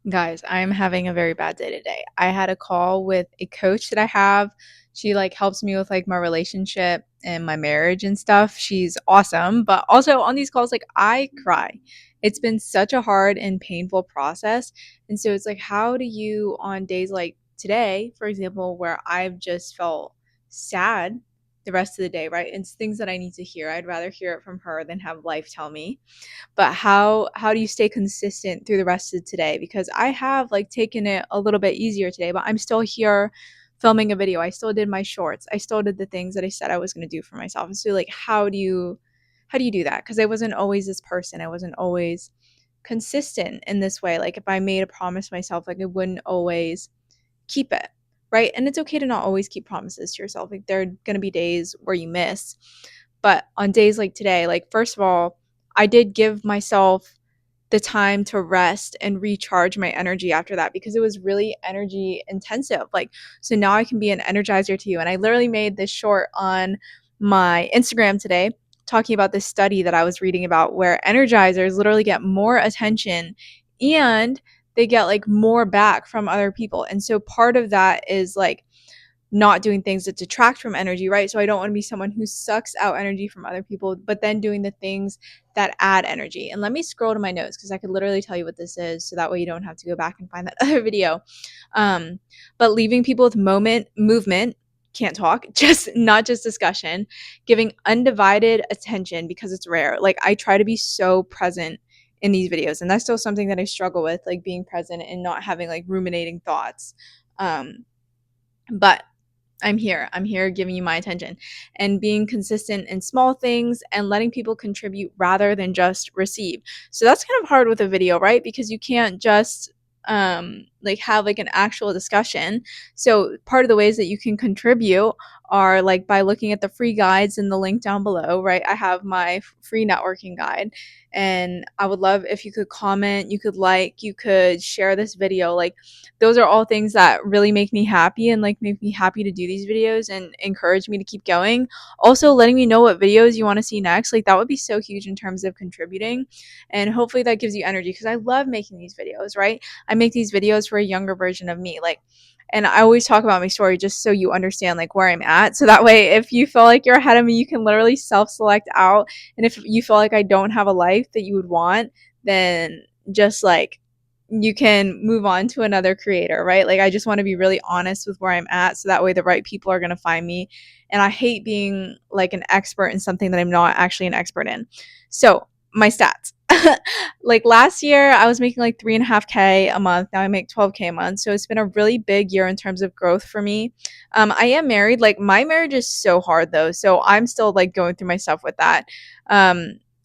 Guys, I'm having a very bad day today. I had a call with a coach that I have. She helps me with my relationship and my marriage and stuff. She's awesome, but also on these calls I cry. It's been such a hard and painful process. And so it's how do you on days like today, for example, where I've just felt sad the rest of the day, right? It's things that I need to hear. I'd rather hear it from her than have life tell me. But how do you stay consistent through the rest of today? Because I have taken it a little bit easier today, but I'm still here filming a video. I still did my shorts. I still did the things that I said I was going to do for myself. And so how do you do that? Because I wasn't always this person. I wasn't always consistent in this way. Like if I made a promise to myself, I wouldn't always keep it. Right. And it's okay to not always keep promises to yourself. There are going to be days where you miss. But on days like today, first of all, I did give myself the time to rest and recharge my energy after that because it was really energy intensive. So now I can be an energizer to you. And I literally made this short on my Instagram today talking about this study that I was reading about where energizers literally get more attention and they get more back from other people. And so part of that is not doing things that detract from energy, right? So I don't want to be someone who sucks out energy from other people, but then doing the things that add energy. And let me scroll to my notes because I could literally tell you what this is. So that way you don't have to go back and find that other video. But leaving people with movement, can't talk, just not just discussion, giving undivided attention because it's rare. I try to be so present in these videos. And that's still something that I struggle with, being present and not having ruminating thoughts. But I'm here. I'm here giving you my attention and being consistent in small things and letting people contribute rather than just receive. So that's kind of hard with a video, right? Because you can't just have an actual discussion. So part of the ways that you can contribute are by looking at the free guides in the link down below, right? I have my free networking guide and I would love if you could comment, you could share this video. Those are all things that really make me happy and make me happy to do these videos and encourage me to keep going. Also letting me know what videos you want to see next. That would be so huge in terms of contributing. And hopefully that gives you energy because I love making these videos, right? I make these videos for a younger version of me. And I always talk about my story just so you understand where I'm at. So that way, if you feel like you're ahead of me, you can literally self-select out. And if you feel like I don't have a life that you would want, then just you can move on to another creator, right? I just want to be really honest with where I'm at. So that way the right people are going to find me. And I hate being an expert in something that I'm not actually an expert in. So my stats. Last year I was making 3.5K a month. Now I make 12K a month. So it's been a really big year in terms of growth for me. I am married. My marriage is so hard though. So I'm still going through my stuff with that.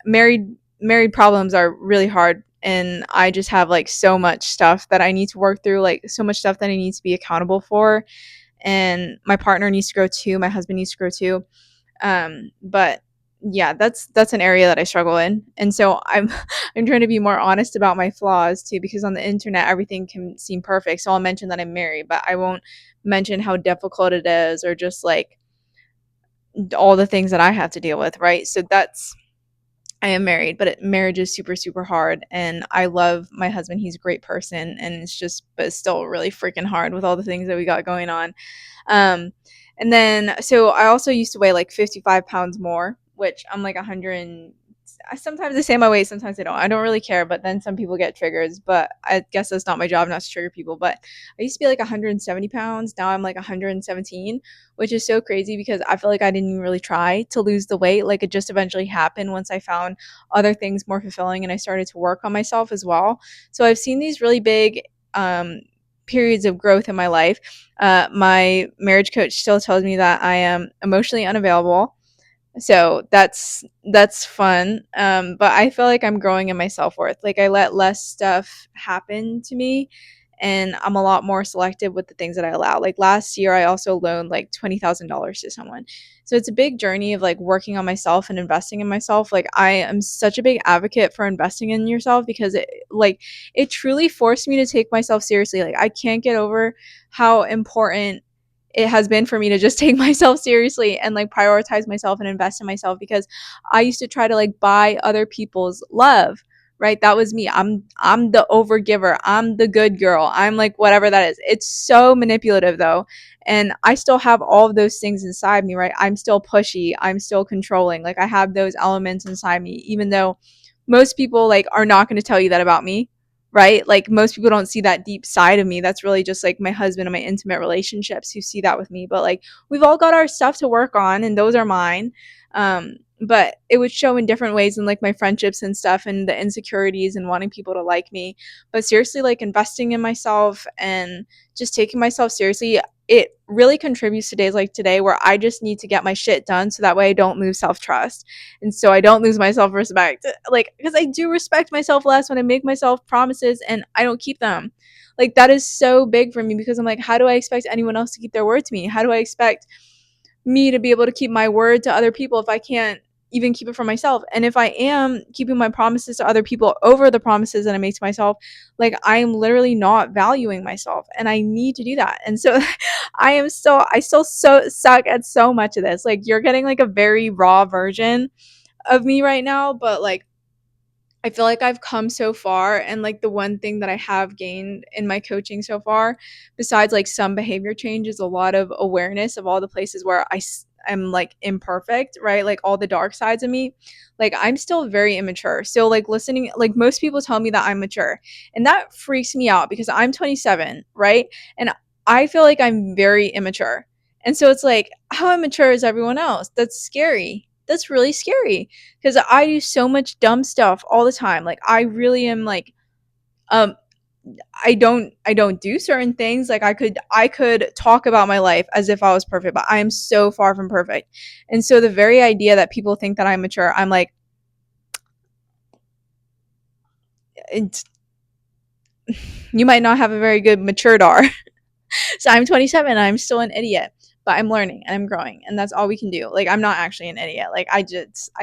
Married problems are really hard. And I just have so much stuff that I need to work through, so much stuff that I need to be accountable for. And my partner needs to grow too. My husband needs to grow too. But yeah, that's an area that I struggle in. And so I'm I'm trying to be more honest about my flaws too, because on the internet everything can seem perfect. So I'll mention that I'm married, but I won't mention how difficult it is or just all the things that I have to deal with, right? So that's I am married, but marriage is super, super hard. And I love my husband. He's a great person. And but it's still really freaking hard with all the things that we got going on. Um, and then, so I also used to weigh 55 pounds more, which I'm 100. Sometimes I say my weight, sometimes I don't. I don't really care, but then some people get triggers. But I guess that's not my job, not to trigger people. But I used to be 170 pounds. Now I'm 117, which is so crazy because I feel like I didn't even really try to lose the weight. It just eventually happened once I found other things more fulfilling and I started to work on myself as well. So I've seen these really big periods of growth in my life. My marriage coach still tells me that I am emotionally unavailable, so that's fun. But I feel like I'm growing in my self-worth. I let less stuff happen to me and I'm a lot more selective with the things that I allow. Last year I also loaned $20,000 to someone. So it's a big journey of working on myself and investing in myself. I am such a big advocate for investing in yourself because it truly forced me to take myself seriously. I can't get over how important it has been for me to just take myself seriously and prioritize myself and invest in myself because I used to try to buy other people's love, right? That was me. I'm the overgiver. I'm the good girl. I'm like whatever that is. It's so manipulative though. And I still have all of those things inside me, right? I'm still pushy. I'm still controlling. Like I have those elements inside me, even though most people like are not going to tell you that about me, right? Like most people don't see that deep side of me. That's really just like my husband and my intimate relationships who see that with me. But like we've all got our stuff to work on, and those are mine. But it would show in different ways in like my friendships and stuff, and the insecurities and wanting people to like me. But seriously, like investing in myself and just taking myself seriously, it really contributes to days like today where I just need to get my shit done so that way I don't lose self-trust, and so I don't lose my self-respect. Like because I do respect myself less when I make myself promises and I don't keep them. Like that is so big for me because I'm like, how do I expect anyone else to keep their word to me? How do I expect me to be able to keep my word to other people if I can't even keep it for myself? And if I am keeping my promises to other people over the promises that I make to myself, like I am literally not valuing myself, and I need to do that. And so I still so suck at so much of this. Like you're getting like a very raw version of me right now, but like I feel like I've come so far, and like the one thing that I have gained in my coaching so far, besides like some behavior change, is a lot of awareness of all the places where am like imperfect, right? Like all the dark sides of me. Like I'm still very immature. So like listening, like most people tell me that I'm mature, and that freaks me out because I'm 27, right? And I feel like I'm very immature. And so it's like, how immature is everyone else? That's scary. That's really scary because I do so much dumb stuff all the time. Like I really am like um I don't do certain things. Like I could talk about my life as if I was perfect, but I am so far from perfect. And so the very idea that people think that I'm mature, I'm like it's, you might not have a very good maturedar. So I'm 27 and I'm still an idiot, but I'm learning and I'm growing, and that's all we can do. Like I'm not actually an idiot. Like I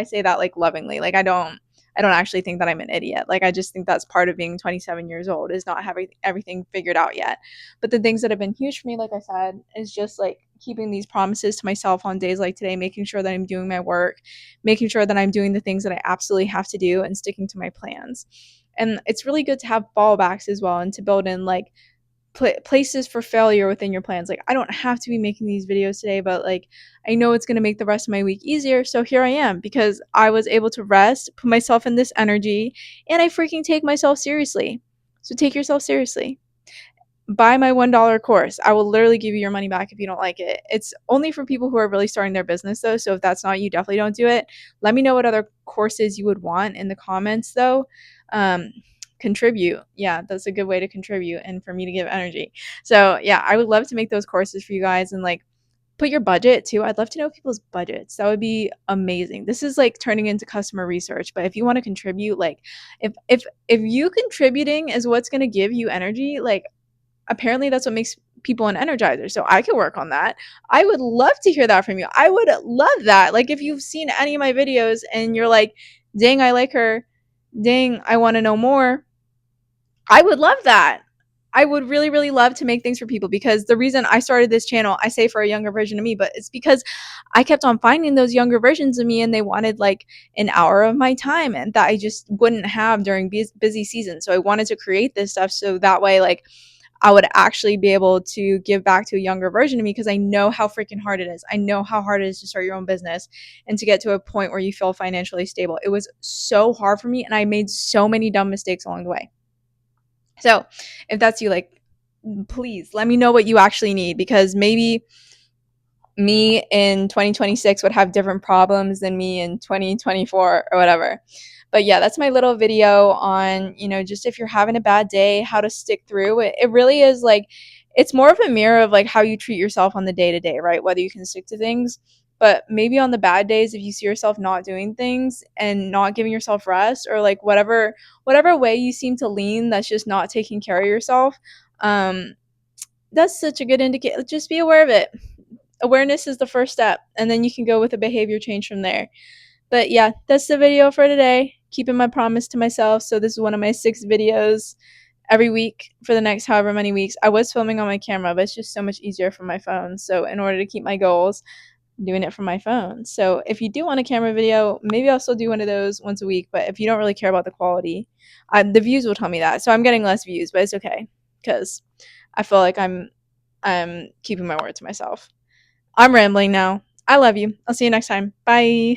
say that like lovingly. Like I don't actually think that I'm an idiot. Like I just think that's part of being 27 years old is not having everything figured out yet. But the things that have been huge for me, like I said, is just like keeping these promises to myself on days like today, making sure that I'm doing my work, making sure that I'm doing the things that I absolutely have to do and sticking to my plans. And it's really good to have fallbacks as well and to build in like places for failure within your plans. Like I don't have to be making these videos today, but like I know it's going to make the rest of my week easier, so here I am because I was able to rest, put myself in this energy, and I freaking take myself seriously. So take yourself seriously. Buy my $1 course. I will literally give you your money back if you don't like it. It's only for people who are really starting their business though, so if that's not you, definitely don't do it. Let me know what other courses you would want in the comments though. um Contribute. Yeah, that's a good way to contribute and for me to give energy. So yeah, I would love to make those courses for you guys, and like put your budget too. I'd love to know people's budgets. That would be amazing. This is like turning into customer research, but if you want to contribute, like if you contributing is what's going to give you energy, like apparently that's what makes people an energizer. So I could work on that. I would love to hear that from you. I would love that. Like if you've seen any of my videos and you're like, dang, I like her. Dang, I want to know more. I would love that. I would really, really love to make things for people because the reason I started this channel, I say for a younger version of me, but it's because I kept on finding those younger versions of me and they wanted like an hour of my time and that I just wouldn't have during busy seasons. So I wanted to create this stuff so that way, like, I would actually be able to give back to a younger version of me because I know how freaking hard it is. I know how hard it is to start your own business and to get to a point where you feel financially stable. It was so hard for me and I made so many dumb mistakes along the way. So if that's you, like, please let me know what you actually need because maybe me in 2026 would have different problems than me in 2024 or whatever. But yeah, that's my little video on, just if you're having a bad day, how to stick through it. It really is like, it's more of a mirror of like how you treat yourself on the day to day, right? Whether you can stick to things. But maybe on the bad days, if you see yourself not doing things and not giving yourself rest or like whatever way you seem to lean, that's just not taking care of yourself. That's such a good indicator. Just be aware of it. Awareness is the first step, and then you can go with a behavior change from there. But yeah, that's the video for today. Keeping my promise to myself. So this is one of my 6 videos every week for the next however many weeks. I was filming on my camera, but it's just so much easier from my phone. So in order to keep my goals, doing it from my phone. So if you do want a camera video, maybe I'll still do one of those once a week. But if you don't really care about the quality, the views will tell me that. So I'm getting less views, but it's okay because I feel like I'm keeping my word to myself. I'm rambling now. I love you. I'll see you next time. Bye.